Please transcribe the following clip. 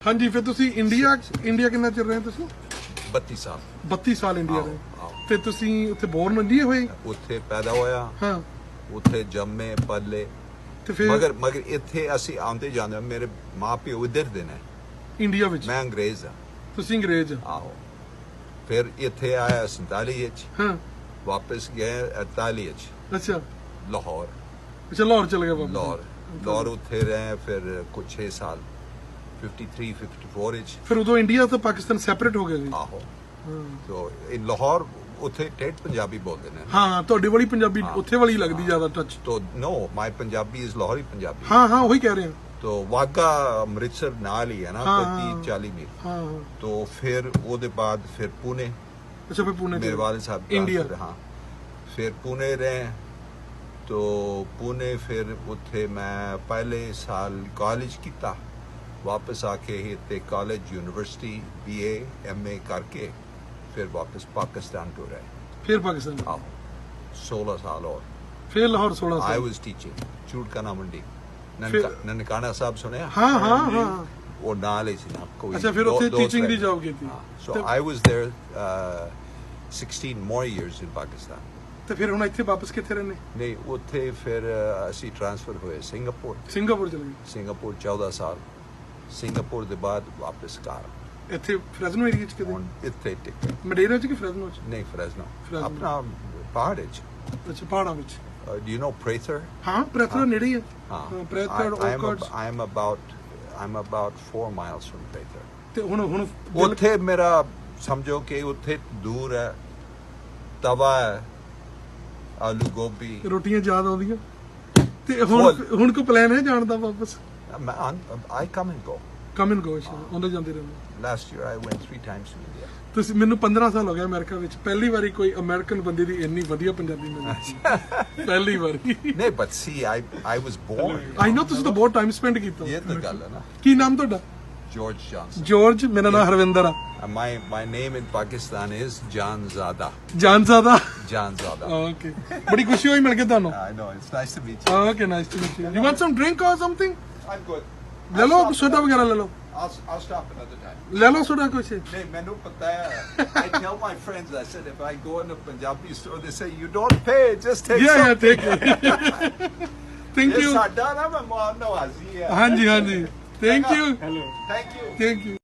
हाँ जी, फिर तुसी इंडिया कितना चल रहे हैं तुसी? 32 साल 32 साल इंडिया रहे। ਤੇ ਤੁਸੀਂ ਉੱਥੇ ਬੋਰਨ ਇੰਡੀਆ ਹੋਏ? ਉੱਥੇ ਪੈਦਾ ਹੋਇਆ, ਹਾਂ। ਉੱਥੇ ਜੰਮੇ ਪਲੇ ਤੇ ਫਿਰ ਮਗਰ ਇੱਥੇ ਅਸੀਂ ਆਉਂਦੇ ਜਾਂਦੇ, ਮੇਰੇ ਮਾਂ ਪਿਓ ਇੱਧਰ ਦੇ ਨੇ ਇੰਡੀਆ ਵਿੱਚ। ਮੈਂ ਅੰਗਰੇਜ਼ ਆ। ਤੁਸੀਂ ਅੰਗਰੇਜ਼? ਆਹੋ। ਫਿਰ ਇੱਥੇ ਆਇਆ 47 ਵਿੱਚ। ਹਾਂ। ਵਾਪਸ ਗਏ 48 ਵਿੱਚ। ਅੱਛਾ। ਲਾਹੌਰ। ਅੱਛਾ, ਲਾਹੌਰ ਚਲੇ ਗਏ ਵਾਪਸ? ਲਾਹੌਰ ਉੱਥੇ ਰਹੇ ਫਿਰ ਕੁਝ 6 ਸਾਲ 53 54 ਵਿੱਚ। ਫਿਰ ਉਦੋਂ ਇੰਡੀਆ ਤੇ ਪਾਕਿਸਤਾਨ ਸੈਪਰੇਟ ਹੋ ਗਏ ਸੀ? ਆਹੋ। ਸੋ ਇਨ ਲਾਹੌਰ ਉੱਥੇ ਠੇਠ ਪੰਜਾਬੀ ਬੋਲਦੇ ਨੇ। ਹਾਂ, ਤੁਹਾਡੀ ਵਾਲੀ ਪੰਜਾਬੀ ਉੱਥੇ ਵਾਲੀ ਲੱਗਦੀ ਜ਼ਿਆਦਾ ਟੱਚ। ਤੋ ਨੋ, ਮਾਈ ਪੰਜਾਬੀ ਇਜ਼ ਲਾਹੌਰੀ ਪੰਜਾਬੀ। ਹਾਂ ਹਾਂ, ਉਹੀ ਕਹਿ ਰਹੇ ਹਾਂ। तो वाघा अमृतसर नाल ही है ना, 30-40 मील। तो फिर ਉਹਦੇ बाद फिर पुणे। अच्छा, फिर पुणे मेरे वाले साहब इंडिया। हाँ, फिर पुणे रहे। तो पुणे फिर उत्थे मैं पहले साल कॉलेज किया, वापस आके इतने कॉलेज यूनिवर्सिटी BA MA करके फिर वापस पाकिस्तान टू रहे। फिर पाकिस्तान? आओ 16 साल और फिर लाहौर 16 साल। आई वाज टीचिंग चूड़काना मंडी। ननकाना साहब सुने? हाँ हाँ हाँ। वो नाल ही ना कोई। अच्छा, फिर ਉੱਥੇ ਟੀਚਿੰਗ ਦੀ ਜੌਬ ਕੀਤੀ? So I was there 16 more years in Pakistan। ਤੇ ਫਿਰ ਹੁਣ ਇੱਥੇ ਵਾਪਸ ਕਿੱਥੇ ਰਹਿੰਦੇ? ਨਹੀਂ, ਉੱਥੇ ਫਿਰ ਅਸੀਂ ਟ੍ਰਾਂਸਫਰ ਹੋਏ ਸਿੰਗਾਪੁਰ ਸਿੰਗਾਪੁਰ ਚਲੇ ਗਏ? ਸਿੰਗਾਪੁਰ 14 ਸਾਲ, ਸਿੰਗਾਪੁਰ ਦੇ ਬਾਅਦ ਵਾਪਸ ਘਰ। ਇੱਥੇ ਫਰੈਜ਼ਨੋ ਏਰੀਆ ਚ ਕਿਤੇ? ਹੁਣ ਇੱਥੇ ਟਿਕ ਮਡੇਰਾ ਚ ਕਿ ਫਰੈਜ਼ਨੋ ਚ? ਨਹੀਂ, ਫਰੈਜ਼ਨੋ ਆਪਣਾ ਪਹਾੜ ਚ। ਅੱਛਾ, ਪਹਾੜਾਂ ਵਿੱਚ। Do you know Prather? ਹਾਂ, ਪ੍ਰੈਥਰ ਨੇੜੇ ਹੀ ਹੈ। ਹਾਂ, ਪ੍ਰੈਥਰ ਔਰਕਰਡਸ। I'm about 4 miles from Prather। ਤੇ ਹੁਣ ਉੱਥੇ ਮੇਰਾ ਸਮਝੋ ਕਿ ਉੱਥੇ ਦੂਰ ਹੈ, ਤਵਾ ਹੈ, ਆਲੂ ਗੋਭੀ, ਰੋਟੀਆਂ ਜ਼ਿਆਦਾ ਆਉਂਦੀਆਂ। ਤੇ ਹੁਣ ਕੋਈ ਪਲਾਨ ਹੈ ਜਾਣ ਦਾ ਵਾਪਸ? I come and go। Come and go. ਆਉਂਦੇ ਜਾਂਦੇ ਰਹਿੰਦੇ। Last year I went 3 times to India। ਤੁਸੀਂ ਮੈਨੂੰ 15 ਸਾਲ ਹੋ ਗਏ ਅਮਰੀਕਾ ਵਿੱਚ, ਪਹਿਲੀ ਵਾਰੀ ਕੋਈ ਅਮਰੀਕਨ ਬੰਦੇ ਦੀ ਇੰਨੀ ਵਧੀਆ ਪੰਜਾਬੀ ਮਿਲੀ। ਪਹਿਲੀ ਵਾਰੀ। ਨਹੀਂ, but see, I was born। I know ਤੁਸੀਂ ਤਾਂ ਬਹੁਤ ਟਾਈਮ ਸਪੈਂਡ ਕੀਤਾ। ਇਹ ਤਾਂ ਗੱਲ ਹੈ ਨਾ। ਕੀ ਨਾਮ ਤੁਹਾਡਾ? George Johnson। ਜੋਰਜ? ਮੇਰਾ ਨਾਮ ਹਰਵਿੰਦਰ ਆ। My name in Pakistan is Janzada। ਜਾਨਜ਼ਾਦਾ? Janzada। Okay। ਬੜੀ ਖੁਸ਼ੀ ਹੋਈ ਮਿਲ ਕੇ ਤੁਹਾਨੂੰ। I know, it's nice to meet you। Okay, nice to meet you। You want some drink or something? I'm good। ਲੈ ਲਓ, soda ਵਗੈਰਾ ਲੈ ਲਓ। I'll stop another time। ਲੈ ਲਓ ਸੋਡਾ ਕੁਛ। ਨਹੀਂ, ਮੈਨੂੰ ਪਤਾ ਹੈ। I tell my friends, I said, if I go in a Punjabi store, they say, you don't pay, just take some। Yeah, take it। Thank you। ਇਹ ਸਾਡਾ ਨਾ ਮਹਿਮਾਨ ਨਵਾਜ਼ੀ ਹੈ। ਹਾਂਜੀ ਹਾਂਜੀ, thank you। Hello। Thank you। Thank you।